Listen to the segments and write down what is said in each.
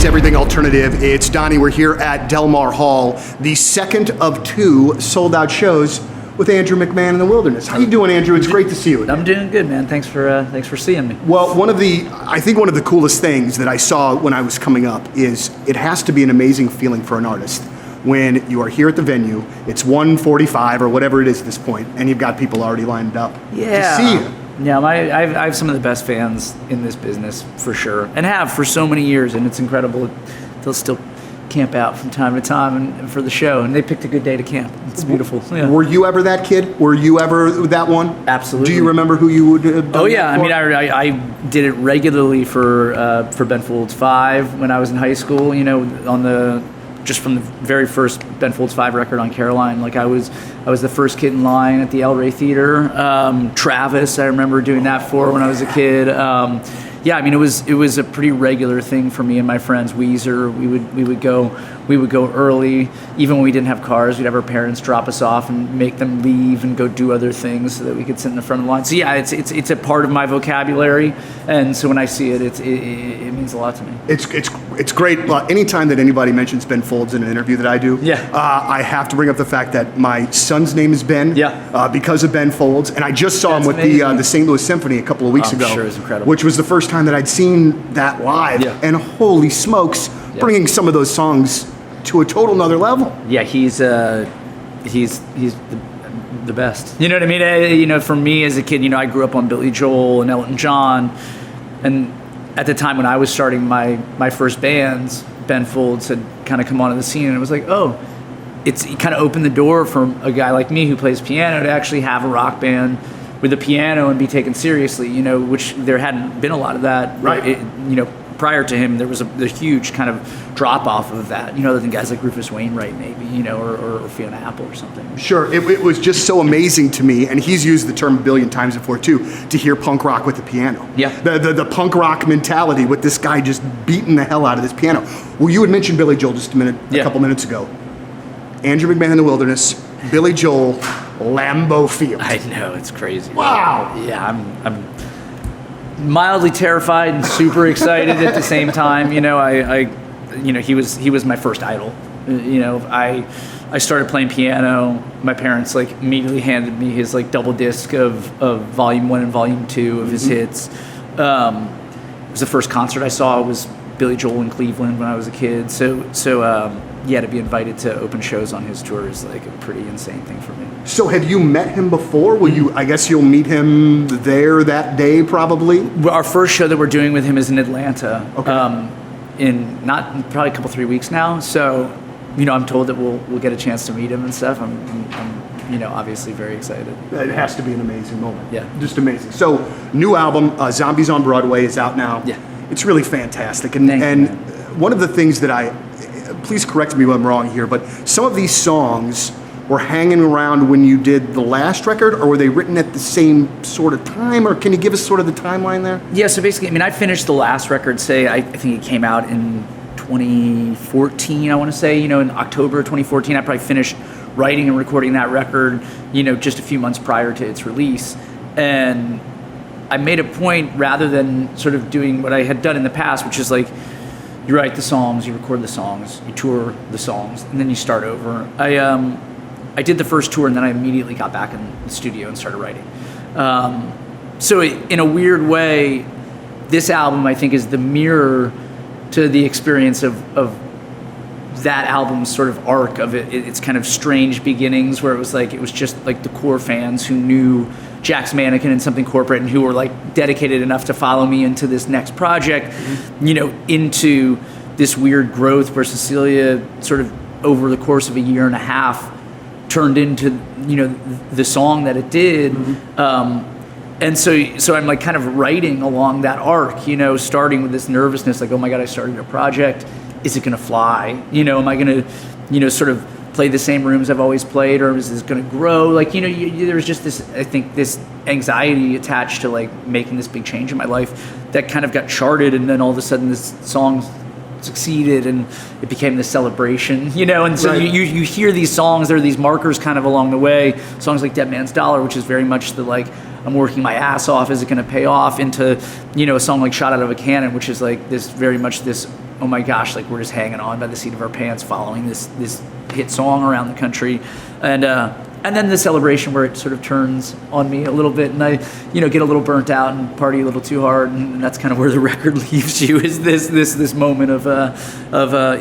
to Everything Alternative. It's Donny. We're here at Delmar Hall, the second of two sold-out shows with Andrew McMahon in the Wilderness. How you doing, Andrew? It's great to see you again. I'm doing good, man. Thanks for seeing me. Well, I think one of the coolest things that I saw when I was coming up is it has to be an amazing feeling for an artist when you are here at the venue. It's 1:45 or whatever it is at this point, and you've got people already lined up to see you. Yeah, I have some of the best fans in this business for sure, and have for so many years, and it's incredible. They'll still camp out from time to time and for the show, and they picked a good day to camp. It's beautiful. Yeah. Were you ever that kid? Were you ever that one? Absolutely. Do you remember who you would have done? Oh yeah, that for? I did it regularly for Ben Folds 5 when I was in high school. You know, just from the very first Ben Folds 5 record on Caroline, like I was the first kid in line at the El Rey Theater. Travis, I remember doing that for when I was a kid. Yeah, I mean, it was a pretty regular thing for me and my friends. Weezer, we would go early, even when we didn't have cars. We'd have our parents drop us off and make them leave and go do other things so that we could sit in the front of the line. So yeah, it's a part of my vocabulary, and so when I see it, it means a lot to me. It's great. Anytime that anybody mentions Ben Folds in an interview that I do, I have to bring up the fact that my son's name is Ben. Yeah. Because of Ben Folds, and I just saw him with the St. Louis Symphony a couple of weeks ago. Sure, it was incredible. Which was the first time that I'd seen that live, and holy smokes, bringing some of those songs to a total nother level. Yeah, he's the best. You know what I mean? You know, for me as a kid, you know, I grew up on Billy Joel and Elton John, and at the time when I was starting my first bands, Ben Folds had kind of come onto the scene, and it was like, oh, it kind of opened the door for a guy like me who plays piano to actually have a rock band with a piano and be taken seriously, you know, which there hadn't been a lot of that. Right. You know, prior to him, there was a huge kind of drop off of that, you know, other than guys like Rufus Wainwright maybe, you know, or Fiona Apple or something. Sure, it was just so amazing to me, and he's used the term a billion times before too, to hear punk rock with the piano. Yeah. The punk rock mentality with this guy just beating the hell out of this piano. Well, you had mentioned Billy Joel just a couple minutes ago. Andrew McMahon in the Wilderness, Billy Joel, Lambeau Field. I know, it's crazy. Wow. Yeah, I'm mildly terrified and super excited at the same time. You know, you know, he was my first idol. You know, I started playing piano. My parents like immediately handed me his like double disc of Volume 1 and Volume 2 of his hits. It was the first concert I saw was Billy Joel in Cleveland when I was a kid. So yeah, to be invited to open shows on his tour is like a pretty insane thing for me. So have you met him before? I guess you'll meet him there that day probably? Our first show that we're doing with him is in Atlanta. Okay. In probably a couple 3 weeks now. So, you know, I'm told that we'll get a chance to meet him and stuff. I'm you know, obviously very excited. It has to be an amazing moment. Yeah. Just amazing. So, new album, Zombies on Broadway, is out now. Yeah. It's really fantastic. Thank you, one of the things that please correct me if I'm wrong here, but some of these songs were hanging around when you did the last record, or were they written at the same sort of time, or can you give us sort of the timeline there? Yeah, so basically, I mean, I finished the last record, I think it came out in 2014, I want to say, you know, in October 2014, I probably finished writing and recording that record, you know, just a few months prior to its release. And I made a point, rather than sort of doing what I had done in the past, which is like, you write the songs, you record the songs, you tour the songs, and then you start over. I did the first tour, and then I immediately got back in the studio and started writing. So in a weird way, this album, I think, is the mirror to the experience of that album's sort of arc of its kind of strange beginnings, where it was just like the core fans who knew Jack's Mannequin and Something Corporate, and who were like dedicated enough to follow me into this next project, you know, into this weird growth where Cecilia sort of over the course of a year and a half turned into, you know, the song that it did. And so I'm like kind of writing along that arc, you know, starting with this nervousness, like, oh my God, I started a project. Is it going to fly? You know, am I going to, you know, sort of play the same rooms I've always played, or is this going to grow? Like, you know, there's just this, I think, this anxiety attached to like making this big change in my life that kind of got charted, and then all of a sudden this song succeeded and it became this celebration, you know. And so you hear these songs, there are these markers kind of along the way, songs like Dead Man's Dollar, which is very much the like, I'm working my ass off, is it going to pay off, into, you know, a song like Shot Out of a Cannon, which is like this very much this oh my gosh, like we're just hanging on by the seat of our pants, following this hit song around the country, and then the celebration where it sort of turns on me a little bit, and I, get a little burnt out and party a little too hard, and that's kind of where the record leaves you, is this moment of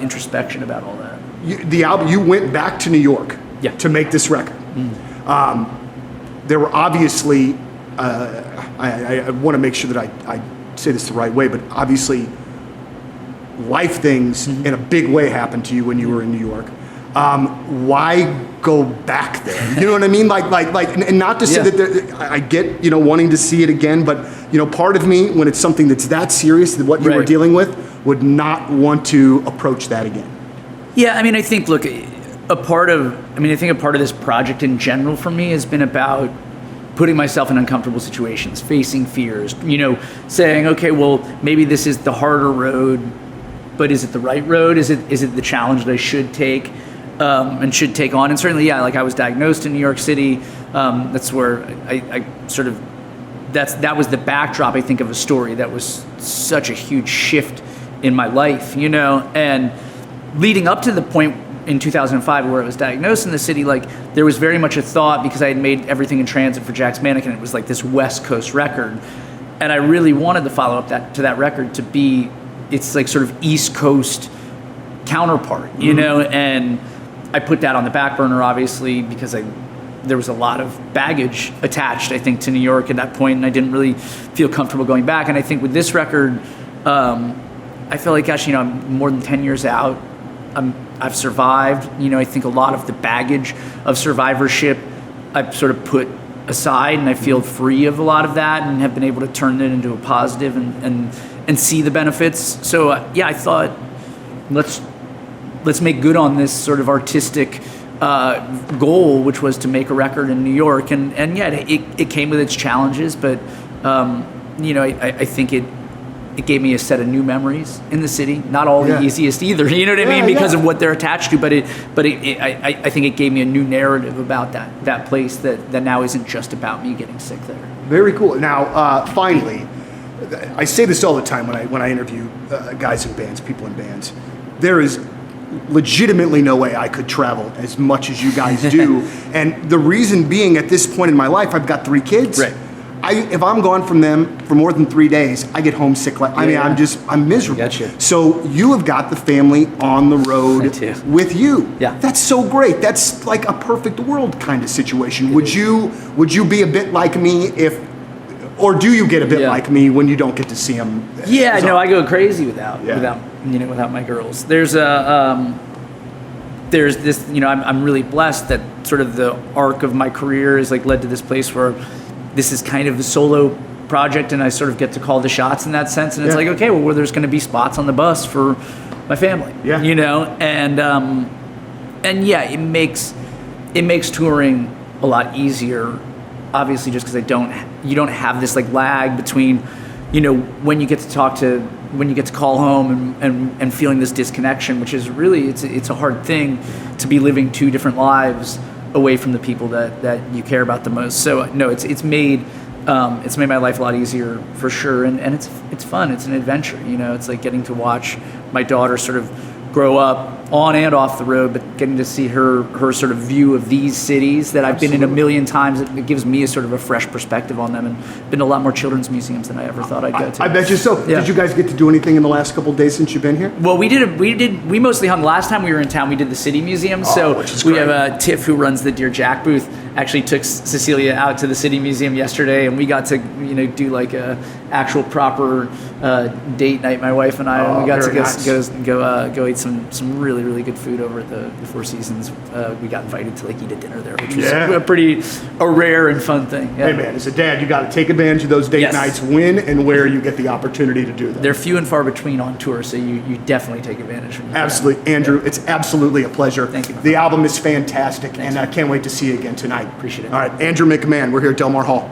introspection about all that. The album, you went back to New York to make this record. There were obviously, I want to make sure that I say this the right way, but obviously life things in a big way happened to you when you were in New York. Why go back there? You know what I mean? And not to say that I get, wanting to see it again, but, part of me, when it's something that's that serious, that what you were dealing with, would not want to approach that again. Yeah, I mean, I think, look, a part of this project in general for me has been about putting myself in uncomfortable situations, facing fears, saying, okay, well, maybe this is the harder road, but is it the right road? Is it the challenge that I should take and should take on? And certainly, like I was diagnosed in New York City. That's where I sort of, that was the backdrop, I think, of a story that was such a huge shift in my life, and leading up to the point in 2005 where I was diagnosed in the city, like there was very much a thought, because I had made Everything in Transit for Jack's Mannequin, it was like this West Coast record, and I really wanted to follow up to that record to be its like sort of East Coast counterpart, and I put that on the back burner, obviously, because there was a lot of baggage attached, I think, to New York at that point, and I didn't really feel comfortable going back. And I think with this record, I feel like, gosh, I'm more than 10 years out. I've survived. I think a lot of the baggage of survivorship I've sort of put aside, and I feel free of a lot of that, and have been able to turn it into a positive and see the benefits. So I thought, let's make good on this sort of artistic goal, which was to make a record in New York, and it came with its challenges, but I think it gave me a set of new memories in the city. Not all the easiest either, you know what I mean, because of what they're attached to. But I think it gave me a new narrative about that place that now isn't just about me getting sick there. Very cool. Now, finally, I say this all the time when I interview guys in bands, people in bands. There is legitimately no way I could travel as much as you guys do, and the reason being, at this point in my life, I've got 3 kids. Right. If I'm gone from them for more than 3 days, I get homesick. I'm miserable. Gotcha. So you have got the family on the road with you. Yeah. That's so great. That's like a perfect world kind of situation. Would you be a bit like me or do you get a bit like me when you don't get to see them? Yeah, no, I go crazy without my girls. There's this, I'm really blessed that sort of the arc of my career is like led to this place where this is kind of a solo project, and I sort of get to call the shots in that sense. And it's like, okay, well, there's going to be spots on the bus for my family, and it makes touring a lot easier, obviously, just because you don't have this like lag between, when you get to call home and feeling this disconnection, which is really, it's a hard thing to be living 2 different lives away from the people that you care about the most. So no, it's made my life a lot easier for sure, and it's fun. It's an adventure, It's like getting to watch my daughter sort of grow up on and off the road, but getting to see her sort of view of these cities that I've been in a million times. It gives me a sort of a fresh perspective on them, and been to a lot more children's museums than I ever thought I'd go to. I bet you so. Yeah. Did you guys get to do anything in the last couple of days since you've been here? Well, we mostly hung. Last time we were in town, we did the City Museum. We have Tiff, who runs the Dear Jack booth, actually took Cecilia out to the City Museum yesterday, and we got to do like a actual proper date night, my wife and I. And we got to go eat some really good food over at the Four Seasons. We got invited to like eat a dinner there, which was a rare and fun thing. Yeah. Hey man, as a dad, you got to take advantage of those date nights when and where you get the opportunity to do that. They're few and far between on tour, so you definitely take advantage of them. Absolutely. Andrew, it's absolutely a pleasure. Thank you. The album is fantastic, and I can't wait to see you again tonight. Appreciate it. All right, Andrew McMahon, we're here at Delmar Hall.